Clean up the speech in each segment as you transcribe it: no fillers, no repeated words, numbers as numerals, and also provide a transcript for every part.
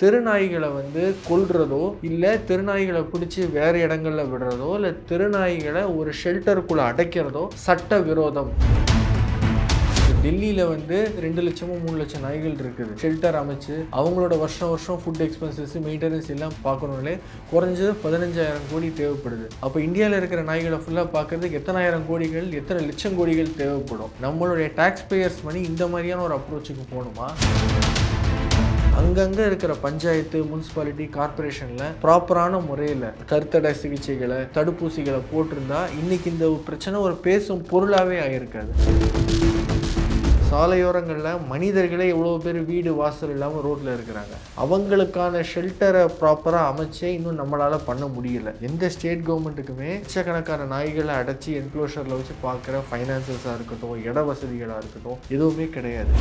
தெருநாய்களை கொல்றதோ இல்லை தெருநாய்களை பிடிச்சி வேறு இடங்களில் விடுறதோ இல்லை தெருநாய்களை ஒரு ஷெல்டருக்குள்ளே அடைக்கிறதோ சட்ட விரோதம். டெல்லியில் 2 லட்சமோ 3 லட்சம் நாய்கள் இருக்குது. ஷெல்டர் அமைச்சு அவங்களோட வருஷம் ஃபுட் எக்ஸ்பென்சஸ் மெயின்டெனன்ஸ் எல்லாம் பார்க்கணும்லே குறைஞ்சது 15,000 கோடி தேவைப்படுது. அப்போ இந்தியாவில் இருக்கிற நாய்களை ஃபுல்லாக பார்க்கறதுக்கு எத்தனாயிரம் கோடிகள் எத்தனை லட்சம் கோடிகள் தேவைப்படும். நம்மளுடைய டாக்ஸ் பேயர்ஸ் மணி இந்த மாதிரியான ஒரு அப்ரோச்சுக்கு போகணுமா? அங்கங்கே இருக்கிற பஞ்சாயத்து முனிசிபாலிட்டி கார்பரேஷனில் ப்ராப்பரான முறையில் கருத்தடை சிகிச்சைகளை தடுப்பூசிகளை போட்டிருந்தா இன்றைக்கி இந்த பிரச்சனை ஒரு பேசும் பொருளாகவே ஆகியிருக்காது. சாலையோரங்களில் மனிதர்களே எவ்வளோ பேர் வீடு வாசல் இல்லாமல் ரோட்டில் இருக்கிறாங்க. அவங்களுக்கான ஷெல்டரை ப்ராப்பராக அமைச்சே இன்னும் நம்மளால் பண்ண முடியல. எந்த ஸ்டேட் கவர்மெண்ட்டுக்குமே லட்சக்கணக்கான நாய்களை அடைச்சி என்க்ளோஷரில் வச்சு பார்க்குற ஃபைனான்சஸாக இருக்கட்டும் இட வசதிகளாக இருக்கட்டும் எதுவுமே கிடையாது.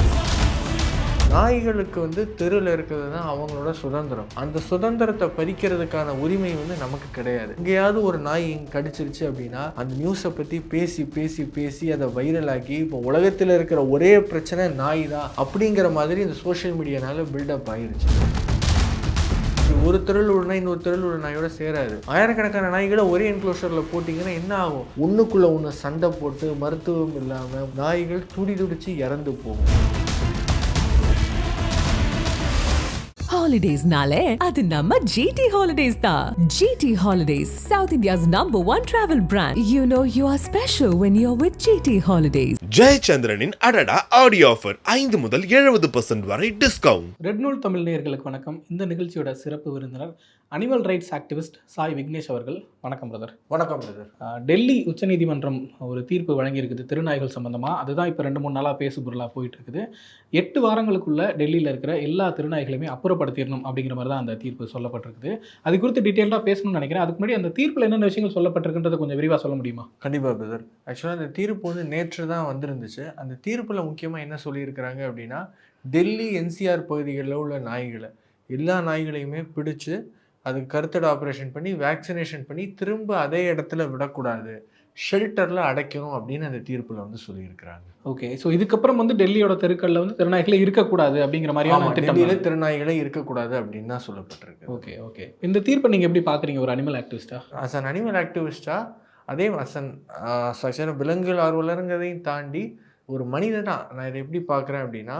நாய்களுக்கு தெருவில் இருக்கிறது தான் அவங்களோட சுதந்திரம். அந்த சுதந்திரத்தை பறிக்கிறதுக்கான உரிமை நமக்கு கிடையாது. எங்கேயாவது ஒரு நாய் கடிச்சிருச்சு அப்படின்னா அந்த நியூஸை பற்றி பேசி பேசி பேசி அதை வைரலாக்கி இப்போ உலகத்தில் இருக்கிற ஒரே பிரச்சனை நாய் தான் அப்படிங்கிற மாதிரி இந்த சோஷியல் மீடியானால பில்டப் ஆயிருச்சு. ஒரு தெருவில் உள்ள நாய் இன்னொரு தெருவில் உள்ள நாயோட சேராது. ஆயிரக்கணக்கான நாய்களை ஒரே என்க்ளோஷரில் போட்டிங்கன்னா என்ன ஆகும்? ஒன்றுக்குள்ளே ஒன்று சண்டை போட்டு மருத்துவம் இல்லாமல் நாய்கள் துடிச்சு இறந்து போகும். Holidays-nale, adu namma GT Holidays da. GT Holidays, South India's #1 travel brand. You know you are special when you're with GT Holidays. ஜெயச்சந்திரனின் அடடா ஆடியோ ஆஃபர் 5 முதல் 70% வரை டிஸ்கவுண்ட். ரெட் நூல் தமிழ் நேயர்களுக்கு வணக்கம். இந்த நிகழ்ச்சியோட சிறப்பு விருந்தினர் animal rights activist Sai Vignesh அவர்கள். வணக்கம் பிரதர். வணக்கம் பிரதர். டெல்லி உச்சநீதிமன்றம் ஒரு தீர்ப்பு வழங்கியிருக்குது திருநாய்கள் சம்பந்தமாக. அதுதான் இப்போ 2-3 நாளாக பேசு பொருளாக போயிட்டு இருக்குது. 8 வாரங்களுக்குள்ள டெல்லியில் இருக்கிற எல்லா திருநாய்களையுமே அப்புறப்படுத்திடணும் அப்படிங்கிற மாதிரி தான் அந்த தீர்ப்பு சொல்லப்பட்டிருக்குது. அது குறித்து டீட்டெயிலாக பேசணும்னு நினைக்கிறேன். அதுக்கு முன்னாடி அந்த தீர்ப்பில் என்னென்ன விஷயங்கள் சொல்லப்பட்டிருக்குன்றதை கொஞ்சம் விரிவாக சொல்ல முடியுமா? கண்டிப்பாக பிரதர். ஆக்சுவலாக அந்த தீர்ப்பு நேற்று தான் வந்திருந்துச்சு. அந்த தீர்ப்பில் முக்கியமாக என்ன சொல்லியிருக்கிறாங்க அப்படின்னா, டெல்லி என்சிஆர் பகுதிகளில் உள்ள நாய்களை எல்லா நாய்களையுமே பிடிச்சு அதுக்கு கருத்தடை ஆப்ரேஷன் பண்ணி வேக்சினேஷன் பண்ணி திரும்ப அதே இடத்துல விடக்கூடாது, ஷெல்டரில் அடைக்கணும் அப்படின்னு அந்த தீர்ப்பில் சொல்லியிருக்கிறாங்க. ஓகே, ஸோ இதுக்கப்புறம் டெல்லியோட தெருக்களில் திருநாய்களே இருக்கக்கூடாது அப்படிங்கிற மாதிரியான டெல்லியில் திருநாய்களே இருக்கக்கூடாது அப்படின்னு தான் சொல்லப்பட்டிருக்கு. ஓகே ஓகே இந்த தீர்ப்பை நீங்கள் எப்படி பார்க்குறீங்க ஒரு அனிமல் ஆக்டிவிஸ்டா? அஸ் அன் அனிமல் ஆக்டிவிஸ்டா, அதே விலங்குகள் ஆர்வலருங்கிறதையும் தாண்டி ஒரு மனிதனாக நான் இதை எப்படி பார்க்குறேன் அப்படின்னா,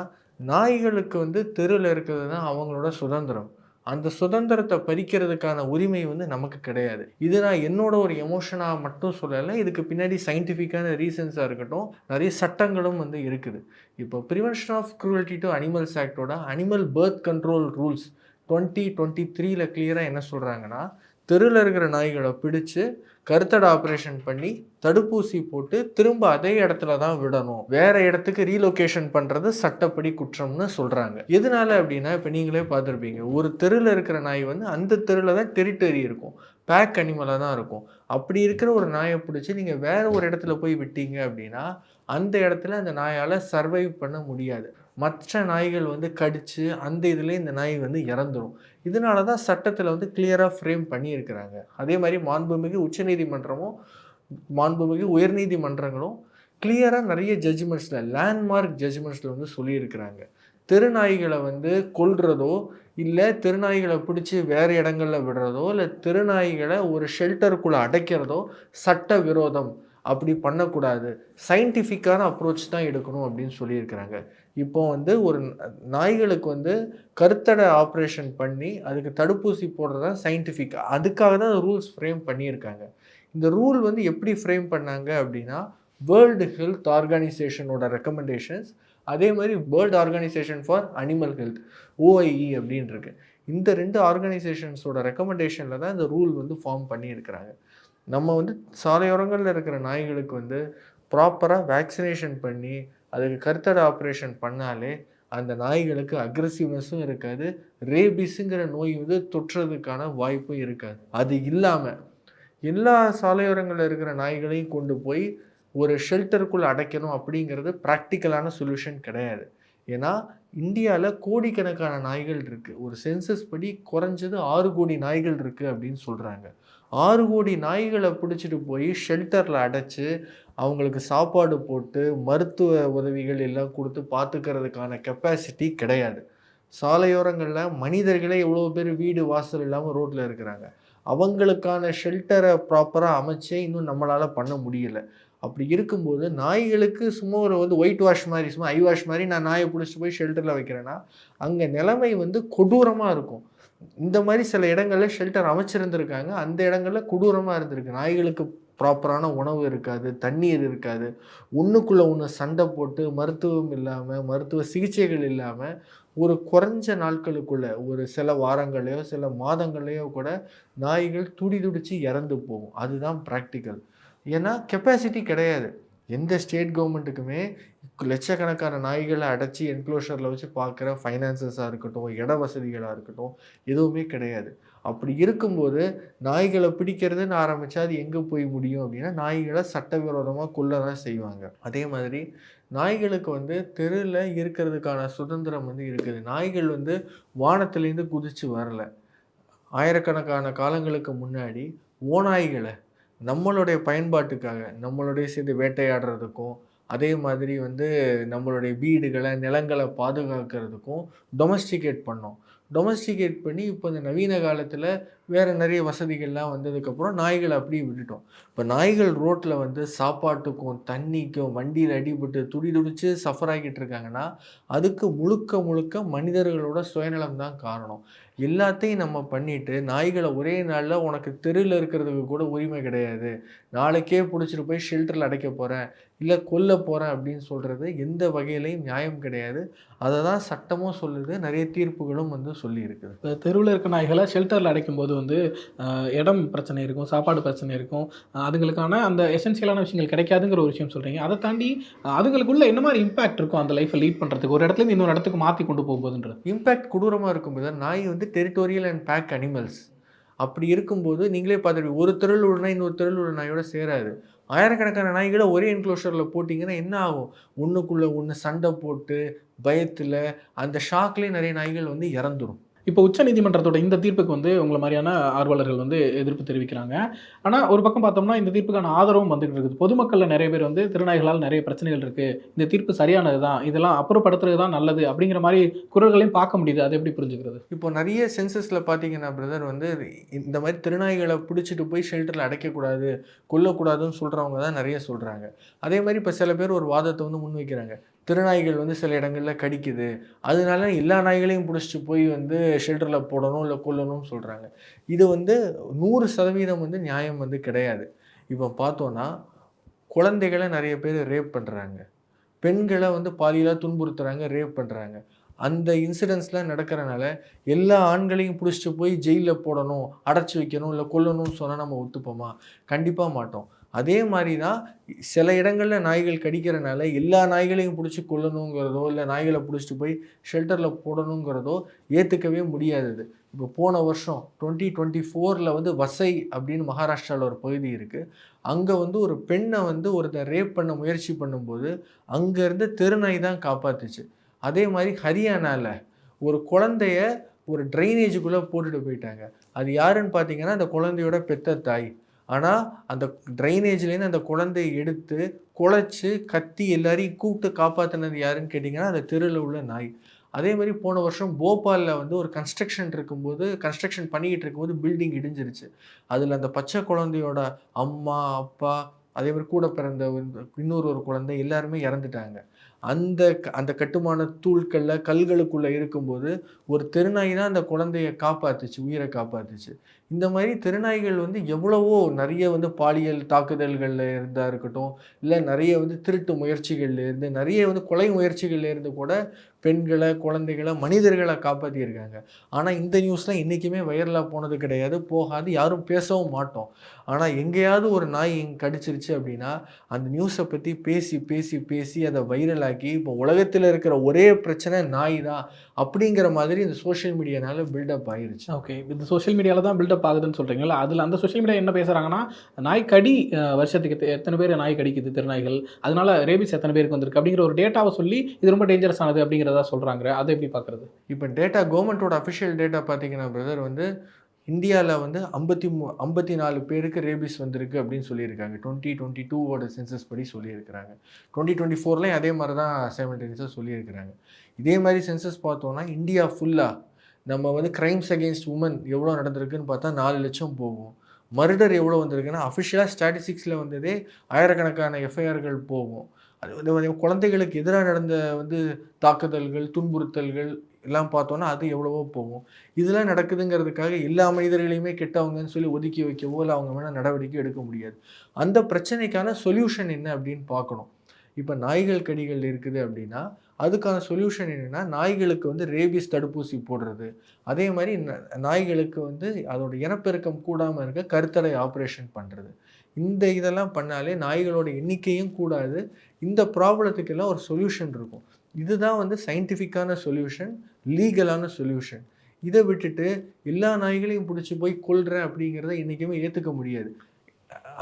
நாய்களுக்கு தெருவில் இருக்கிறது தான் அவங்களோட சுதந்திரம். அந்த சுதந்திரத்தை பறிக்கிறதுக்கான உரிமை நமக்கு கிடையாது. இது நான் என்னோட ஒரு எமோஷனாக மட்டும் சொல்லலை. இதுக்கு பின்னாடி சயின்டிஃபிக்கான ரீசன்ஸாக இருக்கட்டும், நிறைய சட்டங்களும் இருக்குது. இப்போ prevention of cruelty to animals ஆக்டோட அனிமல் பர்த் கண்ட்ரோல் ரூல்ஸ் 2023 கிளியராக என்ன சொல்கிறாங்கன்னா, தெருவில் இருக்கிற நாய்களை பிடிச்சு கருத்தடை ஆப்ரேஷன் பண்ணி தடுப்பூசி போட்டு திரும்ப அதே இடத்துல தான் விடணும், வேற இடத்துக்கு ரீலொகேஷன் பண்ணுறது சட்டப்படி குற்றம்னு சொல்கிறாங்க. எதனால அப்படின்னா, இப்போ நீங்களே பார்த்துருப்பீங்க, ஒரு தெருவில் இருக்கிற நாய் அந்த தெருவில் தான் டெரிட்டரி இருக்கும், பேக் அனிமலாக தான் இருக்கும். அப்படி இருக்கிற ஒரு நாயை பிடிச்சி நீங்கள் வேற ஒரு இடத்துல போய் விட்டீங்க அப்படின்னா அந்த இடத்துல அந்த நாயால் சர்வைவ் பண்ண முடியாது. மற்ற நாய்கள் கடித்து அந்த இதில் இந்த நாய் இறந்துடும். இதனால தான் சட்டத்தில் கிளியராக ஃப்ரேம் பண்ணியிருக்கிறாங்க. அதே மாதிரி மாண்புமிகு உச்சநீதிமன்றமும் மாண்புமிகு உயர்நீதிமன்றங்களும் கிளியராக நிறைய ஜட்ஜ்மெண்ட்ஸில் லேண்ட்மார்க் ஜட்ஜ்மெண்ட்ஸில் சொல்லியிருக்கிறாங்க. தெருநாய்களை கொல்றதோ இல்லை தெருநாய்களை பிடிச்சி வேறு இடங்களில் விடுறதோ இல்லை தெருநாய்களை ஒரு ஷெல்டருக்குள்ளே அடைக்கிறதோ சட்ட விரோதம். அப்படி பண்ணக்கூடாது, சயின்டிஃபிக்கான அப்ரோச் தான் எடுக்கணும் அப்படின்னு சொல்லியிருக்கிறாங்க. இப்போ ஒரு நாய்களுக்கு கருத்தடை ஆப்ரேஷன் பண்ணி அதுக்கு தடுப்பூசி போடுறது தான் சயின்டிஃபிக். அதுக்காக தான் ரூல்ஸ் ஃப்ரேம் பண்ணியிருக்காங்க. இந்த ரூல் எப்படி ஃப்ரேம் பண்ணாங்க அப்படின்னா, வேர்ல்டு ஹெல்த் ஆர்கனைசேஷனோட ரெக்கமெண்டேஷன்ஸ், அதே மாதிரி world organisation for animal health OIE அப்படின்னு இருக்கு. இந்த 2 ஆர்கனைசேஷன்ஸோட ரெக்கமெண்டேஷனில் தான் இந்த ரூல் ஃபார்ம் பண்ணியிருக்கிறாங்க. நம்ம சாலையோரங்களில் இருக்கிற நாய்களுக்கு ப்ராப்பராக வேக்சினேஷன் பண்ணி அதுக்கு கருத்தடை ஆப்ரேஷன் பண்ணாலே அந்த நாய்களுக்கு அக்ரெசிவ்னஸும் இருக்காது, ரேபிஸுங்கிற நோய் தொற்றுறதுக்கான வாய்ப்பும் இருக்காது. அது இல்லாமல் எல்லா சாலையோரங்களில் இருக்கிற நாய்களையும் கொண்டு போய் ஒரு ஷெல்டருக்குள்ளே அடைக்கணும் அப்படிங்கிறது ப்ராக்டிக்கலான சொல்யூஷன் கிடையாது. ஏன்னா இந்தியாவில் கோடிக்கணக்கான நாய்கள் இருக்குது. ஒரு சென்சஸ் படி குறைஞ்சது 6 கோடி நாய்கள் இருக்குது அப்படின்னு சொல்கிறாங்க. 6 கோடி நாய்களை பிடிச்சிட்டு போய் ஷெல்டரில் அடைச்சி அவங்களுக்கு சாப்பாடு போட்டு மருத்துவ உதவிகள் எல்லாம் கொடுத்து பார்த்துக்கிறதுக்கான கெப்பாசிட்டி கிடையாது. சாலையோரங்களில் மனிதர்களே எவ்வளோ பேர் வீடு வாசல் இல்லாமல் ரோட்டில் இருக்கிறாங்க. அவங்களுக்கான ஷெல்டரை ப்ராப்பராக அமைச்சே இன்னும் நம்மளால் பண்ண முடியல. அப்படி இருக்கும்போது நாய்களுக்கு சும்மா ஒரு ஒயிட் வாஷ் மாதிரி, சும்மா ஐ வாஷ் மாதிரி நான் நாயை பிடிச்சிட்டு போய் ஷெல்டரில் வைக்கிறேன்னா அங்கே நிலைமை கொடூரமாக இருக்கும். இந்த மாதிரி சில இடங்களில் ஷெல்டர் அமைச்சிருந்துருக்காங்க. அந்த இடங்களில் கொடூரமாக இருந்திருக்கு. நாய்களுக்கு ப்ராப்பரான உணவு இருக்காது, தண்ணீர் இருக்காது, ஒன்றுக்குள்ளே ஒன்று சண்டை போட்டு மருத்துவம் இல்லாமல், மருத்துவ சிகிச்சைகள் இல்லாமல் ஒரு குறைஞ்ச நாட்களுக்குள்ள ஒரு சில வாரங்களையோ சில மாதங்களையோ கூட நாய்கள் துடிதுடிச்சு இறந்து போகும். அதுதான் ப்ராக்டிக்கல். ஏன்னா கெப்பாசிட்டி கிடையாது. எந்த ஸ்டேட் கவர்மெண்ட்டுக்குமே லட்சக்கணக்கான நாய்களை அடைச்சி என்க்ளோஷரில் வச்சு பார்க்குற ஃபைனான்சஸாக இருக்கட்டும், இட வசதிகளாக இருக்கட்டும், எதுவுமே கிடையாது. அப்படி இருக்கும்போது நாய்களை பிடிக்கிறதுன்னு ஆரம்பித்தா அது எங்கே போய் முடியும் அப்படின்னா, நாய்களை சட்டவிரோதமாக கொல்ல தான் செய்வாங்க. அதே மாதிரி நாய்களுக்கு தெருவில் இருக்கிறதுக்கான சுதந்திரம் இருக்குது. நாய்கள் வானத்திலேருந்து குதித்து வரல. ஆயிரக்கணக்கான காலங்களுக்கு முன்னாடி ஓநாய்களை நம்மளுடைய பயன்பாட்டுக்காக, நம்மளுடைய சேர்ந்து வேட்டையாடுறதுக்கும், அதே மாதிரி நம்மளுடைய வீடுகளை நிலங்களை பாதுகாக்கிறதுக்கும் டொமஸ்டிகேட் பண்ணோம். டொமஸ்டிகேட் பண்ணி இப்போ இந்த நவீன காலத்தில் வேறு நிறைய வசதிகள்லாம் வந்ததுக்கப்புறம் நாய்களை அப்படியே விட்டுட்டோம். இப்போ நாய்கள் ரோட்டில் சாப்பாட்டுக்கும் தண்ணிக்கும் வண்டியில் அடிபட்டு துடிதுடிச்சு சஃபர் ஆகிட்டு இருக்காங்கன்னா அதுக்கு முழுக்க முழுக்க மனிதர்களோட சுயநலம் தான் காரணம். எல்லாத்தையும் நம்ம பண்ணிட்டு நாய்களை ஒரே நாளில் உனக்கு தெருவில் இருக்கிறதுக்கு கூட உரிமை கிடையாது, நாளைக்கே பிடிச்சிட்டு போய் ஷெல்டரில் அடைக்க போகிறேன், இல்லை கொல்ல போகிறேன் அப்படின்னு சொல்கிறது எந்த வகையிலையும் நியாயம் கிடையாது. அதை தான் சட்டமும் சொல்லுது, நிறைய தீர்ப்புகளும் சொல்லியிருக்குது. இப்போ தெருவில் இருக்க நாய்களை ஷெல்டரில் அடைக்கும்போது இடம் பிரச்சனை இருக்கும், சாப்பாடு பிரச்சனை இருக்கும், அதுங்களுக்கான அந்த எசென்சியலான விஷயங்கள் கிடைக்காதுங்கிற ஒரு விஷயம் சொல்கிறீங்க. அதை தாண்டி அதுங்களுக்குள்ள என்ன மாதிரி இம்பாக்ட் இருக்கும் அந்த லைஃப்பை லீட் பண்ணுறதுக்கு, ஒரு இடத்துலேருந்து இன்னொரு இடத்துக்கு மாற்றி கொண்டு போகும்போதுன்றது? இம்பேக்ட் கொடூரமாக இருக்கும்போது நாய் டெரிட்டோரியல் அண்ட் பேக் அனிமல்ஸ். அப்படி இருக்கும்போது நீங்களே பார்த்துருப்பீங்க, ஒரு தெருவில் உள்ள நாய் இன்னொரு தெருவில் உள்ள நாயோட சேராது. ஆயிரக்கணக்கான நாய்களை ஒரே என்க்ளோஷரில் போட்டிங்கன்னா என்ன ஆகும்? ஒன்றுக்குள்ளே ஒன்று சண்டை போட்டு பயத்தில் அந்த ஷாக்லேயே நிறைய நாய்கள் இறந்துடும். இப்போ உச்சநீதிமன்றத்தோட இந்த தீர்ப்புக்கு உங்களை மாதிரியான ஆர்வலர்கள் எதிர்ப்பு தெரிவிக்கிறாங்க. ஆனால் ஒரு பக்கம் பார்த்தோம்னா இந்த தீர்ப்புக்கான ஆதரவும் வந்துகிட்டு இருக்குது. பொதுமக்களில் நிறைய பேர் திருநாய்களால் நிறைய பிரச்சனைகள் இருக்குது, இந்த தீர்ப்பு சரியானது தான், இதெல்லாம் அப்புறப்படுத்துறது தான் நல்லது அப்படிங்கிற மாதிரி குரல்களையும் பார்க்க முடியுது. அதை எப்படி புரிஞ்சுக்கிறது? இப்போ நிறைய சென்சஸில் பார்த்தீங்கன்னா பிரதர் இந்த மாதிரி திருநாய்களை பிடிச்சிட்டு போய் ஷெல்டரில் அடைக்கக்கூடாது, கொல்லக்கூடாதுன்னு சொல்கிறவங்க தான் நிறைய சொல்கிறாங்க. அதே மாதிரி இப்போ சில பேர் ஒரு வாதத்தை முன்வைக்கிறாங்க, திருநாய்கள் சில இடங்களில் கடிக்குது, அதனால எல்லா நாய்களையும் பிடிச்சிட்டு போய் ஷெல்டரில் போடணும் இல்லை கொல்லணும்னு சொல்கிறாங்க. இது 100% நியாயம் கிடையாது. இப்போ பார்த்தோன்னா குழந்தைகளை நிறைய பேர் ரேப் பண்ணுறாங்க, பெண்களை பாலியலாக துன்புறுத்துறாங்க, ரேப் பண்ணுறாங்க. அந்த இன்சிடென்ட்ஸ்லாம் நடக்கிறனால எல்லா ஆண்களையும் பிடிச்சிட்டு போய் ஜெயிலில் போடணும், அடைச்சி வைக்கணும், இல்லை கொல்லணும்னு சொன்னால் நம்ம ஒத்துப்போமா? கண்டிப்பாக மாட்டோம். அதே மாதிரி தான் சில இடங்களில் நாய்கள் கடிக்கிறனால எல்லா நாய்களையும் பிடிச்சி கொல்லணுங்கிறதோ இல்லை நாய்களை பிடிச்சிட்டு போய் ஷெல்டரில் போடணுங்கிறதோ ஏற்றுக்கவே முடியாதது. இப்போ போன வருஷம் 2024 வசை அப்படின்னு மகாராஷ்டிராவில் ஒரு பகுதி இருக்குது. அங்கே ஒரு பெண்ணை ஒருத்தர் ரேப் பண்ண முயற்சி பண்ணும்போது அங்கேருந்து தெருநாய் தான் காப்பாற்றுச்சு. அதே மாதிரி ஹரியானாவில் ஒரு குழந்தைய ஒரு ட்ரைனேஜுக்குள்ளே போட்டுட்டு போயிட்டாங்க. அது யாருன்னு பார்த்தீங்கன்னா அந்த குழந்தையோட பெத்த தாய். ஆனால் அந்த ட்ரைனேஜ்லேருந்து அந்த குழந்தையை எடுத்து குலைச்சி கத்தி எல்லாரையும் கூப்பிட்டு காப்பாற்றினது யாருன்னு கேட்டிங்கன்னா அந்த தெருவில் உள்ள நாய். அதே மாதிரி போன வருஷம் போபாலில் ஒரு கன்ஸ்ட்ரக்ஷன் பண்ணிக்கிட்டு இருக்கும்போது பில்டிங் இடிஞ்சிருச்சு. அதில் அந்த பச்சை குழந்தையோட அம்மா, அப்பா, அதே மாதிரி கூட பிறந்த இன்னொரு குழந்தை எல்லாருமே இறந்துட்டாங்க. அந்த கட்டுமான தூள்களில் கல்களுக்குள்ளே இருக்கும்போது ஒரு தெருநாய் தான் அந்த குழந்தைய காப்பாற்றுச்சு, உயிரை காப்பாற்றுச்சு. இந்த மாதிரி தெருநாய்கள் எவ்வளவோ நிறைய பாலியல் தாக்குதல்களில் இருந்தால் இருக்கட்டும், இல்லை நிறைய திருட்டு முயற்சிகள்லேருந்து, நிறைய கொலை முயற்சிகள்லேருந்து கூட பெண்களை, குழந்தைகளை, மனிதர்களை காப்பாற்றியிருக்காங்க. ஆனால் இந்த நியூஸ்லாம் என்றைக்குமே வைரலாக போனது கிடையாது, போகாது, யாரும் பேசவும் மாட்டோம். ஆனால் எங்கேயாவது ஒரு நாய் கடிச்சிருச்சு அப்படின்னா அந்த நியூஸை பற்றி பேசி பேசி பேசி அதை வைரலாக்கி இப்போ உலகத்தில் இருக்கிற ஒரே பிரச்சனை நாய் தான் அப்படிங்கிற மாதிரி இந்த சோஷியல் மீடியானால பில்டப் ஆகிருச்சு. ஓகே, இந்த சோஷியல் மீடியாவில் தான் பில்டப் ஆகுதுன்னு சொல்கிறீங்களா? அதில் அந்த சோஷியல் மீடியா என்ன பேசுகிறாங்கன்னா, நாய் கடி வருஷத்துக்கு எத்தனை பேர் நாய் கடிக்குது திருநாய்கள், அதனால ரேபிஸ் எத்தனை பேருக்கு வந்திருக்கு அப்படிங்கிற ஒரு டேட்டாவை சொல்லி இது ரொம்ப டேஞ்சரஸ் ஆனது அப்படிங்கிறதா சொல்கிறாங்க. அதை எப்படி பார்க்குறது? இப்போ கவர்மெண்ட்டோட அஃபிஷியல் டேட்டா பார்த்தீங்கன்னா பிரதர் இந்தியாவில் வந்து 54 பேருக்கு ரேபிஸ் வந்திருக்கு அப்படின்னு சொல்லியிருக்காங்க. 2022 சென்சஸ் படி சொல்லியிருக்கிறாங்க. 2024லையும் அதே மாதிரி தான் சைமல்டேனியஸாக சொல்லியிருக்கிறாங்க. இதே மாதிரி சென்சஸ் பார்த்தோன்னா இந்தியா ஃபுல்லாக நம்ம வந்து கிரைம்ஸ் அகெயின்ஸ்ட் உமன் எவ்வளோ நடந்திருக்குன்னு பார்த்தா 4 லட்சம் போகும். மர்டர் எவ்வளோ வந்திருக்குன்னா அஃபிஷியலாக ஸ்டாட்டிஸ்டிக்ஸில் வந்ததே ஆயிரக்கணக்கான எஃப்ஐஆர்கள் போகும். அது வந்து குழந்தைகளுக்கு எதிராக நடந்த வந்து தாக்குதல்கள், துன்புறுத்தல்கள் எல்லாம் பார்த்தோன்னா அது எவ்வளவோ போகும். இதெல்லாம் நடக்குதுங்கிறதுக்காக எல்லா மனிதர்களையுமே கெட்டவங்கன்னு சொல்லி ஒதுக்கி வைக்கவோ இல்லை அவங்க மேலே நடவடிக்கை எடுக்க முடியாது. அந்த பிரச்சனைக்கான சொல்யூஷன் என்ன அப்படின்னு பார்க்கணும். இப்போ நாய்கள் கடிகள் இருக்குது அப்படின்னா அதுக்கான சொல்யூஷன் என்னென்னா நாய்களுக்கு வந்து ரேபிஸ் தடுப்பூசி போடுறது. அதே மாதிரி நாய்களுக்கு வந்து அதோட இனப்பெருக்கம் கூடாமல் இருக்க கருத்தடை ஆப்ரேஷன் பண்ணுறது. இதெல்லாம் பண்ணாலே நாய்களோட எண்ணிக்கையும் கூடாது. இந்த ப்ராப்ளத்துக்கெல்லாம் ஒரு சொல்யூஷன் இருக்கும். இதுதான் வந்து சயின்டிஃபிக்கான சொல்யூஷன், லீகலான சொல்யூஷன். இதை விட்டுட்டு எல்லா நாய்களையும் பிடிச்சி போய் கொல்றேன் அப்படிங்கிறத என்றைக்குமே ஏற்றுக்க முடியாது.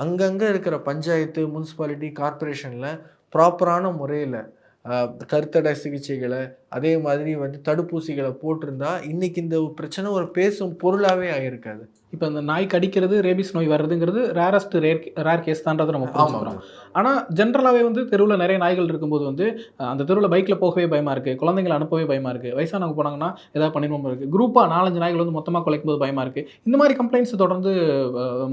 அங்கங்கே இருக்கிற பஞ்சாயத்து, முனிசிபாலிட்டி, கார்ப்பரேஷனில் ப்ராப்பரான முறையில் கருத்தடை சிகிச்சைகளை அதே மாதிரி வந்து தடுப்பூசிகளை போட்டிருந்தா இன்றைக்கி இந்த பிரச்சனை ஒரு பேசும் பொருளாகவே ஆகிருக்காது. இப்போ இந்த நாய் கடிக்கிறது, ரேபிஸ் நோய் வர்றதுங்கிறது ரேர் கேஸ் தான்றது நம்ம புரிஞ்சுக்கிறோம். ஆனால் ஜென்ரலாகவே வந்து தெருவில் நிறைய நாய்கள் இருக்கும்போது வந்து அந்த தெருவில் பைக்கில் போகவே பயமாக இருக்குது, குழந்தைங்களை அனுப்பவே பயமாக இருக்குது, வயசானவங்க போனாங்கன்னா ஏதாவது பண்ணிடுவோம் இருக்குது, குரூப்பாக 4-5 நாய்கள் வந்து மொத்தமாக குலைக்கும்போது பயமாக இருக்குது. இந்த மாதிரி கம்ப்ளைண்ட்ஸ் தொடர்ந்து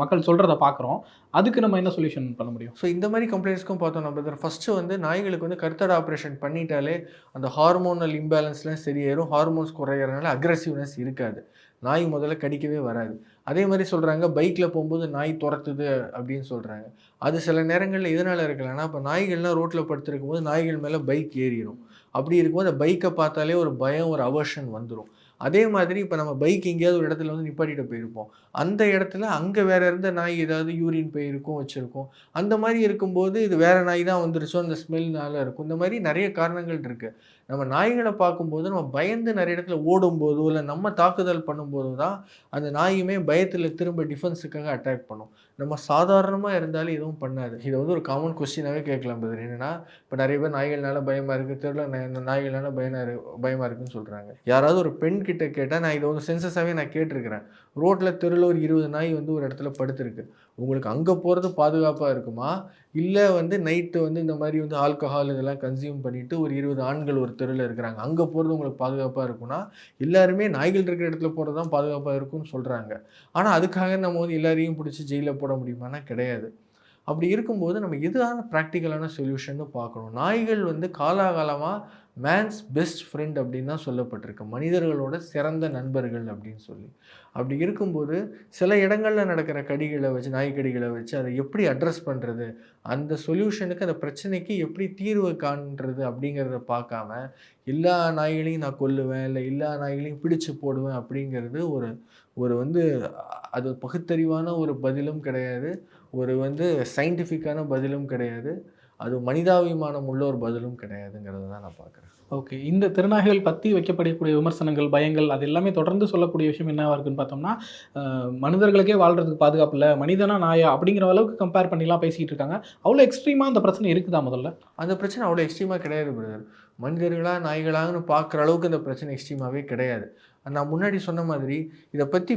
மக்கள் சொல்கிறத பார்க்குறோம். அதுக்கு நம்ம என்ன சொல்யூஷன் பண்ண முடியும்? ஸோ இந்த மாதிரி கம்ப்ளைண்ட்ஸ்க்கும் பார்த்தோம் நம்ம ஃபஸ்ட்டு வந்து நாய்களுக்கு வந்து கருத்தடை ஆப்ரேஷன் பண்ணிட்டாலே அந்த ஹார்மோனல் இம்பேலன்ஸ்லாம் சரியாயிரும். ஹார்மோன்ஸ் குறையிறதுனால அக்ரெசிவ்னஸ் இருக்காது. நாய் முதல்ல கடிக்கவே வராது. அதே மாதிரி சொல்கிறாங்க பைக்கில் போகும்போது நாய் துரத்துது அப்படின்னு சொல்கிறாங்க. அது சில நேரங்களில் எதனால் இருக்கலாம்னா இப்போ நாய்கள்லாம் ரோட்டில் படுத்துருக்கும் போது நாய்கள் மேலே பைக் ஏறிடும். அப்படி இருக்கும்போது அந்த பைக்கை பார்த்தாலே ஒரு பயம், ஒரு அவர்ஷன் வந்துடும். அதே மாதிரி இப்போ நம்ம பைக் எங்கேயாவது ஒரு இடத்துல வந்து நிப்பாட்டிட்டு போயிருப்போம். அந்த இடத்துல அங்கே வேறு இருந்த நாய் ஏதாவது யூரின் போயிருக்கும் வச்சுருக்கோம். அந்த மாதிரி இருக்கும்போது இது வேறு நாய் தான் வந்துருச்சோ அந்த ஸ்மெல்னால இருக்கும். இந்த மாதிரி நிறைய காரணங்கள் இருக்குது. நம்ம நாய்களை பார்க்கும்போது நம்ம பயந்து நிறைய இடத்துல ஓடும்போதோ இல்லை நம்ம தாக்குதல் பண்ணும்போது தான் அந்த நாயுமே பயத்தில் திரும்ப டிஃபென்ஸுக்காக அட்டாக் பண்ணும். நம்ம சாதாரணமாக இருந்தாலும் எதுவும் பண்ணாது. இதை வந்து ஒரு காமன் கொஸ்டினாகவே கேட்கலாம் பதில் என்னென்னா, இப்போ நிறைய பேர் நாய்கள்னால பயமாக இருக்குது, தெருவில் நாய்கள்னால பயமாக இருக்குதுன்னு சொல்கிறாங்க. யாராவது ஒரு பெண் கிட்ட கேட்டால் நான் இதை வந்து சென்சஸாகவே நான் கேட்டிருக்கிறேன். ரோட்டில் தெருவில் ஒரு 20 நாய் வந்து ஒரு இடத்துல படுத்துருக்கு. உங்களுக்கு அங்கே போகிறது பாதுகாப்பாக இருக்குமா, இல்லை வந்து நைட்டு வந்து இந்த மாதிரி வந்து ஆல்கஹால் இதெல்லாம் கன்சியூம் பண்ணிவிட்டு ஒரு 20 ஆண்கள் ஒரு தெருவில் இருக்கிறாங்க, அங்கே போகிறது உங்களுக்கு பாதுகாப்பாக இருக்குன்னா எல்லாருமே நாய்கள் இருக்கிற இடத்துல போகிறது தான் பாதுகாப்பாக இருக்கும்னு சொல்கிறாங்க. ஆனால் அதுக்காக நம்ம வந்து எல்லாரையும் பிடிச்சி ஜெயிலில் போட முடியுமானா கிடையாது. அப்படி இருக்கும்போது நம்ம எதுவான ப்ராக்டிக்கலான சொல்யூஷன்னு பார்க்கணும். நாய்கள் வந்து காலாகாலமாக மேன்ஸ் பெஸ்ட் ஃப்ரெண்ட் அப்படின்னு தான் சொல்லப்பட்டிருக்கு, மனிதர்களோட சிறந்த நண்பர்கள் அப்படின்னு சொல்லி. அப்படி இருக்கும்போது சில இடங்களில் நடக்கிற கடிகளை வச்சு, நாய்க்கடிகளை வச்சு அதை எப்படி அட்ரஸ் பண்ணுறது, அந்த சொல்யூஷனுக்கு அந்த பிரச்சனைக்கு எப்படி தீர்வு காண்றது அப்படிங்கிறத பார்க்காம எல்லா நாய்களையும் நான் கொல்லுவேன் இல்லை எல்லா நாய்களையும் பிடிச்சு போடுவேன் அப்படிங்கிறது ஒரு வந்து அது பகுத்தறிவான ஒரு பதிலும் கிடையாது, ஒரு வந்து சயின்டிஃபிக்கான பதிலும் கிடையாது, அது மனிதாபிமானம் உள்ள ஒரு பதிலும் கிடையாதுங்கிறத தான் நான் பார்க்குறேன். ஓகே, இந்த திருநாய்கள் பற்றி வைக்கப்படக்கூடிய விமர்சனங்கள், பயங்கள் அது எல்லாமே தொடர்ந்து சொல்லக்கூடிய விஷயம் என்னவா இருக்குன்னு பார்த்தோம்னா, மனிதர்களுக்கே வாழ்கிறதுக்கு பாதுகாப்பு இல்லை, மனிதனா நாயா அப்படிங்கிற அளவுக்கு கம்பேர் பண்ணிலாம் பேசிகிட்டு இருக்காங்க. அவ்வளோ எக்ஸ்ட்ரீமாக அந்த பிரச்சனை இருக்குதா? முதல்ல அந்த பிரச்சனை அவ்வளோ எக்ஸ்ட்ரீமாக கிடையாது பிரதர். மனிதர்களா நாய்களாகனு பார்க்குற அளவுக்கு அந்த பிரச்சனை எக்ஸ்ட்ரீமாகவே கிடையாது. நான் முன்னாடி சொன்ன மாதிரி இதை பற்றி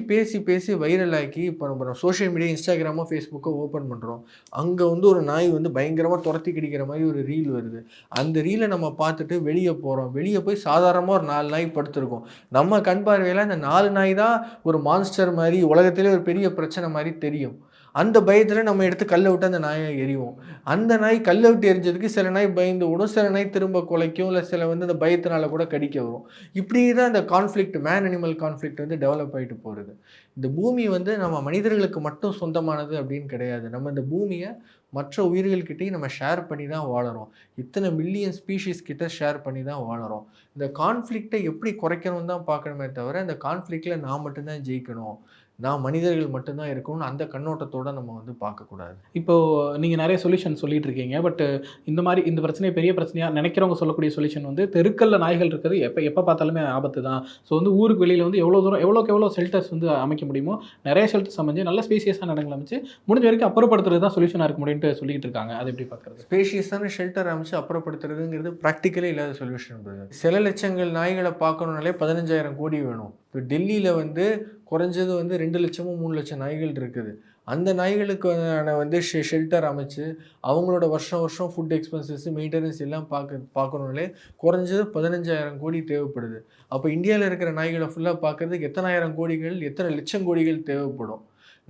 பேசி வைரல் ஆக்கி இப்போ நம்ம சோஷியல் மீடியா, இன்ஸ்டாகிராமோ ஃபேஸ்புக்கோ ஓப்பன் பண்ணுறோம். அங்கே வந்து ஒரு நாய் வந்து பயங்கரமாக துரத்தி கிடைக்கிற மாதிரி ஒரு ரீல் வருது. அந்த ரீலை நம்ம பார்த்துட்டு வெளியே போகிறோம். வெளியே போய் சாதாரணமாக ஒரு 4 நாய் படுத்துருக்கோம். நம்ம கண் பார்வையில் அந்த 4 நாய் தான் ஒரு மான்ஸ்டர் மாதிரி, உலகத்திலே ஒரு பெரிய பிரச்சனை மாதிரி தெரியும். அந்த பயத்தில் நம்ம எடுத்து கல்லை விட்டு அந்த நாயை எறிவோம். அந்த நாய் கல்லை விட்டு எரிஞ்சதுக்கு சில நாய் பயந்து விடும், சில நாய் திரும்ப குலைக்கும், இல்லை சில வந்து அந்த பயத்தினால கூட கடிக்க வரும். இப்படி தான் இந்த கான்ஃப்ளிக்ட், மேன் அனிமல் கான்ஃப்ளிக்ட் வந்து டெவலப் ஆகிட்டு போகிறது. இந்த பூமி வந்து நம்ம மனிதர்களுக்கு மட்டும் சொந்தமானது அப்படின்னு கிடையாது. நம்ம இந்த பூமியை மற்ற உயிர்கள்கிட்டையும் நம்ம ஷேர் பண்ணி தான் வாழறோம். இத்தனை மில்லியன் ஸ்பீஷீஸ் கிட்ட ஷேர் பண்ணி தான் வாழறோம். இந்த கான்ஃப்ளிக்டை எப்படி குறைக்கணும்னு தான் பார்க்கணுமே தவிர இந்த கான்ஃப்ளிக்டில் நான் மட்டும்தான் ஜெயிக்கணும், நான் மனிதர்கள் மட்டும்தான் இருக்கணும்னு அந்த கண்ணோட்டத்தோடு நம்ம வந்து பார்க்கக்கூடாது. இப்போது நீங்கள் நிறைய சொல்யூஷன் சொல்லிட்டு இருக்கீங்க. பட் இந்த பிரச்சனையை பெரிய பிரச்சனையாக நினைக்கிறவங்க சொல்லக்கூடிய சொல்யூஷன் வந்து தெருக்கல்ல நாய்கள் இருக்கிறது எப்போ பார்த்தாலுமே ஆபத்து தான். ஸோ வந்து ஊருக்கு வெளியில் வந்து எவ்வளோக்கு எவ்வளோ ஷெல்டர்ஸ் வந்து அமைக்க முடியுமோ நிறைய ஷெல்டர்ஸ் அமைஞ்சு நல்ல ஸ்பேசியஸான இடங்கள் அமைச்சு முடிஞ்ச வரைக்கும் அப்புறப்படுத்துறது தான் சொல்யூஷனாக இருக்க முடியும்ட்டு அப்படின்ட்டு சொல்லிட்டு இருக்காங்க. அதை எப்படி பார்க்குறது? ஸ்பேஷியஸான ஷெல்டர் அமைச்சு அப்புறப்படுத்துறதுங்கிறது ப்ராக்டிக்கலே இல்லாத சொல்யூஷன். சில லட்சங்கள் நாய்களை பார்க்கணுன்னாலே 15,000 கோடி வேணும். இப்போ டெல்லியில் வந்து குறைஞ்சது வந்து 2 லட்சமோ 3 லட்சம் நாய்கள் இருக்குது. அந்த நாய்களுக்கான வந்து ஷெல்டர் அமைச்சு அவங்களோட வருஷம் ஃபுட் எக்ஸ்பென்சஸ் மெயின்டெனன்ஸ் எல்லாம் பார்க்கணுன்னாலே குறைஞ்சது 15,000 கோடி தேவைப்படுது. அப்போ இந்தியாவில் இருக்கிற நாய்களை ஃபுல்லாக பார்க்குறதுக்கு எத்தனாயிரம் கோடிகள், எத்தனை லட்சம் கோடிகள் தேவைப்படும்.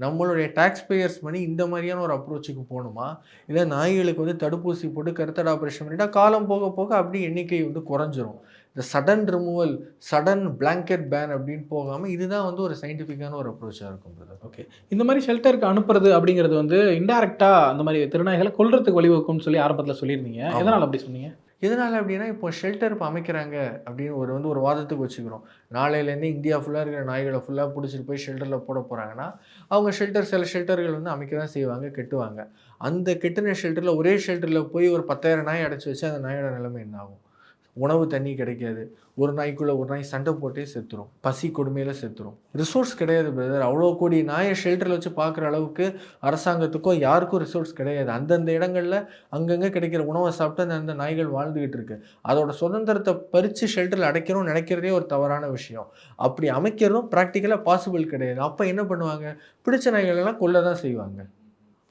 நம்மளுடைய டாக்ஸ் பேயர்ஸ் மணி இந்த மாதிரியான ஒரு அப்ரோச்சுக்கு போகணுமா, இல்லை நாய்களுக்கு வந்து தடுப்பூசி போட்டு கருத்தடை ஆப்ரேஷன் பண்ணிட்டா காலம் போக போக அப்படி எண்ணிக்கை வந்து குறைஞ்சிரும். இந்த sudden removal, sudden blanket ban அப்படின்னு போகாமல் இதுதான் வந்து ஒரு சயின்டிஃபிக்கான ஒரு அப்ரோச்சாக இருக்கும் பிரதர். ஓகே, இந்த மாதிரி ஷெல்டருக்கு அனுப்புறது அப்படிங்கிறது வந்து இன்டைரக்டாக அந்த மாதிரி திருநாய்களை கொல்றதுக்கு வழிவகுக்கும்னு சொல்லி ஆரம்பத்தில் சொல்லியிருந்தீங்க. எதனால் அப்படி சொன்னீங்க? எதனால் அப்படின்னா, இப்போ ஷெல்டர் இப்போ அமைக்கிறாங்க அப்படின்னு ஒரு வாதத்துக்கு வச்சுக்கிறோம். நாளையிலேருந்து இந்தியா ஃபுல்லாக இருக்கிற நாய்களை ஃபுல்லாக பிடிச்சிட்டு போய் ஷெல்டரில் போட போகிறாங்கன்னா, அவங்க சில ஷெல்டர்கள் வந்து அமைக்க தான் செய்வாங்க, கெட்டுவாங்க. அந்த கெட்டின ஷெல்டரில் ஒரே ஷெல்டரில் போய் ஒரு 10,000 நாய் அடைச்சி வச்சு அந்த நாயோட நிலைமை என்ன ஆகும்? உணவு தண்ணி கிடைக்காது. ஒரு நாய் சண்டை போட்டே செத்துரும், பசி கொடுமையில் செத்துரும். ரிசோர்ஸ் கிடையாது பிரதர். அவ்வளோ கோடி நாயை ஷெல்டரில் வச்சு பார்க்குற அளவுக்கு அரசாங்கத்துக்கும் யாருக்கும் ரிசோர்ஸ் கிடையாது. அந்தந்த இடங்களில் அங்கங்கே கிடைக்கிற உணவை சாப்பிட்டு அந்த நாய்கள் வாழ்ந்துக்கிட்டு இருக்கு. அதோட சுதந்திரத்தை பறித்து ஷெல்டரில் அடைக்கணும்னு நினைக்கிறதே ஒரு தவறான விஷயம். அப்படி அமைக்கிறதும் ப்ராக்டிக்கலாக பாசிபிள் கிடையாது. அப்போ என்ன பண்ணுவாங்க? பிடிச்ச நாய்களெல்லாம் கொல்ல தான் செய்வாங்க.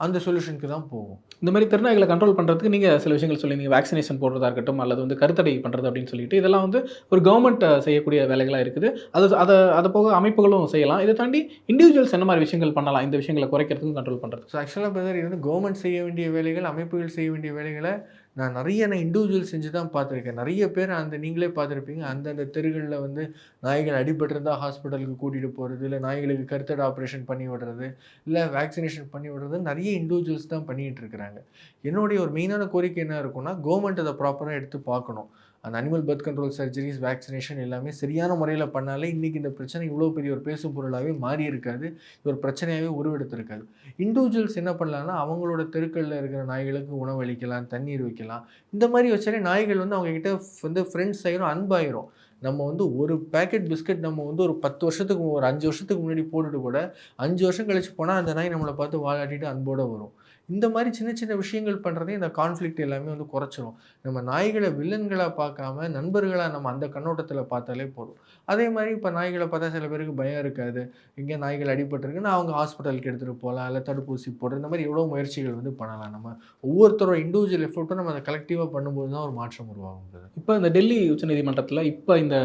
அந்த சொல்யூஷனுக்கு தான் போகும். இந்த மாதிரி திருநாய்களை கண்ட்ரோல் பண்ணுறதுக்கு நீங்கள் சில விஷயங்கள் சொல்லியிருந்தீங்க. வேக்சினேஷன் போடுறதா இருக்கட்டும், அல்லது வந்து கருத்தடை பண்ணுறது அப்படின்னு சொல்லிட்டு, இதெல்லாம் வந்து ஒரு கவர்மெண்ட் செய்யக்கூடிய வேலைகளாக இருக்குது. அதை போக அமைப்புகளும் செய்யலாம். இதை தாண்டி இண்டிவிஜுவல்ஸ் என்ன மாதிரி விஷயங்கள் பண்ணலாம் இந்த விஷயங்களை குறைக்கிறதுக்கும் கண்ட்ரோல் பண்ணுறது? ஸோ ஆக்சுவலாக பிரதர், இது வந்து கவர்மெண்ட் செய்ய வேண்டிய வேலைகள், அமைப்புகள் செய்ய வேண்டிய வேலைகளை நான் இண்டிவிஜுவல் செஞ்சு தான் பார்த்துருக்கேன். நிறைய பேர் நீங்களே பார்த்துருப்பீங்க, அந்தந்த தெருகளில் வந்து நாய்கள் அடிபட்டிருந்தால் ஹாஸ்பிட்டலுக்கு கூட்டிகிட்டு போகிறது, இல்லை நாய்களுக்கு கருத்தடை ஆப்ரேஷன் பண்ணி விடுறது, இல்லை வேக்சினேஷன் பண்ணி விடுறது நிறைய இண்டிவிஜுவல்ஸ் தான் பண்ணிகிட்டு இருக்கிறாங்க. என்னுடைய ஒரு மெயினான கோரிக்கை என்ன இருக்குன்னா, கவர்மெண்ட் அதை ப்ராப்பராக எடுத்து பார்க்கணும். அந்த animal birth control surgeries, vaccination எல்லாமே சரியான முறையில் பண்ணாலே இன்றைக்கி இந்த பிரச்சனை இவ்வளோ பெரிய ஒரு பேசும் பொருளாகவே மாறி இருக்காது, ஒரு பிரச்சனையாகவே உருவெடுத்திருக்காது. இண்டிவிஜுவல்ஸ் என்ன பண்ணலான்னா, அவங்களோட தெருக்களில் இருக்கிற நாய்களுக்கு உணவு அளிக்கலாம், தண்ணீர் வைக்கலாம். இந்த மாதிரி வச்சாலே நாய்கள் வந்து அவங்கக்கிட்ட வந்து ஃப்ரெண்ட்ஸ் ஆகிரும், அன்பாயிரும். நம்ம வந்து ஒரு பேக்கெட் பிஸ்கட் நம்ம வந்து ஒரு 10 வருஷத்துக்கு, ஒரு 5 வருஷத்துக்கு முன்னாடி போட்டுட்டு கூட 5 வருஷம் கழிச்சு போனால் அந்த நாய் நம்மளை பார்த்து வாலாட்டிட்டு அன்போடு வரும். இந்த மாதிரி சின்ன சின்ன விஷயங்கள் பண்ணுறதே இந்த கான்ஃப்ளிக்ட் எல்லாமே வந்து குறைச்சிரும். நம்ம நாய்களை வில்லன்களாக பார்க்காம நண்பர்களாக நம்ம அந்த கண்ணோட்டத்தில் பார்த்தாலே போதும். அதே மாதிரி இப்போ நாய்களை பார்த்தா சில பேருக்கு பயம் இருக்காது. எங்கே நாய்கள் அடிபட்டிருக்குன்னா அவங்க ஹாஸ்பிட்டலுக்கு எடுத்துகிட்டு போகலாம், இல்லை தடுப்பூசி போடுற இந்த மாதிரி எவ்வளோ முயற்சிகள் வந்து பண்ணலாம். நம்ம ஒவ்வொருத்தரோட இண்டிவிஜுவல் எஃபர்ட்டும் நம்ம அதை கலெக்டிவாக பண்ணும்போது தான் ஒரு மாற்றம் உருவாகுது. இப்போ இந்த டெல்லி உச்சநீதிமன்றத்தில் இப்போ இந்த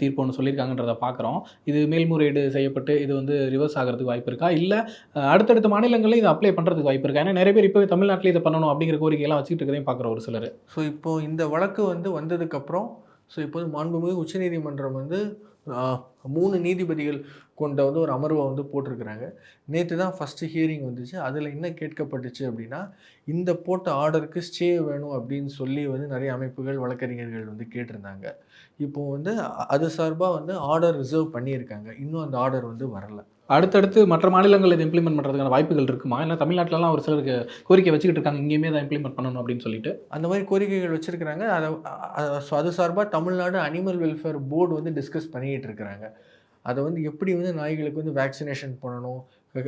தீர்ப்பு ஒன்று சொல்லியிருக்காங்கன்றதை பார்க்குறோம். இது மேல்முறையீடு செய்யப்பட்டு இது வந்து ரிவர்ஸ் ஆகிறதுக்கு வாய்ப்பு இருக்கா, இல்லை அடுத்தடுத்த மாநிலங்களில் இதை அப்ளை பண்ணுறதுக்கு வாய்ப்பு இருக்கா? ஏன்னா நிறைய பேர் இப்போ தமிழ்நாட்டில் இதை பண்ணணும் அப்படிங்கிற கோரிக்கையெல்லாம் வச்சுக்கிட்டு இருக்கதையும் பார்க்குற ஒரு சிலர். ஸோ இப்போது இந்த வழக்கு வந்து வந்ததுக்கப்புறம் இப்போது மாண்புமிகு உச்சநீதிமன்றம் வந்து 3 நீதிபதிகள் கொண்ட வந்து ஒரு அமர்வை வந்து போட்டிருக்கிறாங்க. நேற்று தான் ஃபஸ்ட்டு ஹியரிங் வந்துச்சு. அதில் என்ன கேட்கப்பட்டுச்சு அப்படின்னா, இந்த போட்ட ஆர்டருக்கு ஸ்டே வேணும் அப்படின்னு சொல்லி வந்து நிறைய அமைப்புகள், வழக்கறிஞர்கள் வந்து கேட்டிருந்தாங்க. இப்போது வந்து அது சார்பாக வந்து ஆர்டர் ரிசர்வ் பண்ணியிருக்காங்க. இன்னும் அந்த ஆர்டர் வந்து வரல. அடுத்தடுத்து மற்ற மாநிலங்கள் இதை இம்ப்ளிமெண்ட் பண்ணுறதுக்கான வாய்ப்புகள் இருக்குமா? ஏன்னா தமிழ்நாட்டிலலாம் ஒரு சிலருக்கு கோரிக்கை வச்சுக்கிட்டு இருக்காங்க, இங்கேயுமே தான் இம்ப்ளிமெண்ட் பண்ணணும் அப்படின்னு சொல்லிட்டு. அந்த மாதிரி கோரிக்கைகள் வச்சுருக்கிறாங்க. அது சார்பாக தமிழ்நாடு அனிமல் வெல்ஃபேர் போர்டு வந்து டிஸ்கஸ் பண்ணிக்கிட்டு இருக்கிறாங்க. அதை வந்து எப்படி வந்து நாய்களுக்கு வந்து வேக்சினேஷன் பண்ணணும்,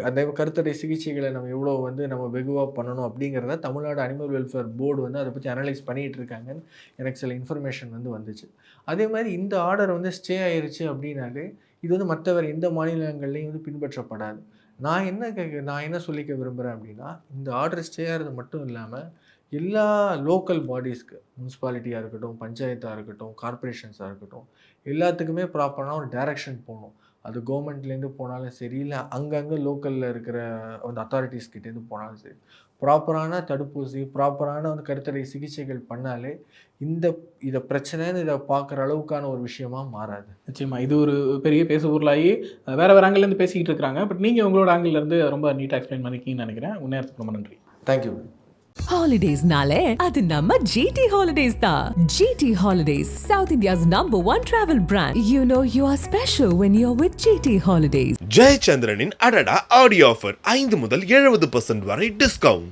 அதே கருத்தடை சிகிச்சைகளை நம்ம எவ்வளோ வந்து நம்ம வெகுவாக பண்ணணும் அப்படிங்கிறத தமிழ்நாடு அனிமல் வெல்ஃபேர் போர்டு வந்து அதை பற்றி அனலைஸ் பண்ணிகிட்டு இருக்காங்கன்னு எனக்கு சில இன்ஃபர்மேஷன் வந்து வந்துச்சு. அதே மாதிரி இந்த ஆர்டர் வந்து ஸ்டே ஆயிடுச்சு அப்படின்னாலே இது வந்து மற்ற வேறு எந்த மாநிலங்கள்லையும் வந்து பின்பற்றப்படாது. நான் என்ன சொல்லிக்க விரும்புகிறேன் அப்படின்னா, இந்த ஆர்டர் ஸ்டே ஆகிறது மட்டும் இல்லாமல் எல்லா லோக்கல் பாடிஸ்க்கு, முனிசிபாலிட்டியாக இருக்கட்டும், பஞ்சாயத்தாக இருக்கட்டும், கார்பரேஷன்ஸாக இருக்கட்டும், எல்லாத்துக்குமே ப்ராப்பரான ஒரு டைரக்ஷன் போகணும். அது கவர்மெண்ட்லேருந்து போனாலும் சரி, இல்லை அங்கங்கே லோக்கலில் இருக்கிற அந்த அத்தாரிட்டிஸ்கிட்டேருந்து போனாலும் சரி, ப்ராப்பரான தடுப்பூசி, ப்ராப்பரான வந்து கருத்தடை சிகிச்சைகள் பண்ணாலே இதை பிரச்சனைன்னு இதை பார்க்குற அளவுக்கான ஒரு விஷயமா மாறாது. நிச்சயமா இது ஒரு பெரிய பேசு பொருளாகி வேறு ஆங்கிலேருந்து பேசிக்கிட்டு இருக்கிறாங்க. பட் நீங்கள் உங்களோட ஆங்கிலேருந்து ரொம்ப நீட்டாக எக்ஸ்பிளைன் பண்ணிக்கிங்கன்னு நினைக்கிறேன். நேரத்துக்கு ரொம்ப நன்றி. தேங்க்யூ. Holidays-nale அது நம்ம GT Holidays தான். GT Holidays, South India's #1 travel brand. You know you are special when you're with GT Holidays. ஜெயச்சந்திரனின் அடடா ஆடியோ ஆஃபர் 5 முதல் 70% வரை டிஸ்கவுண்ட்.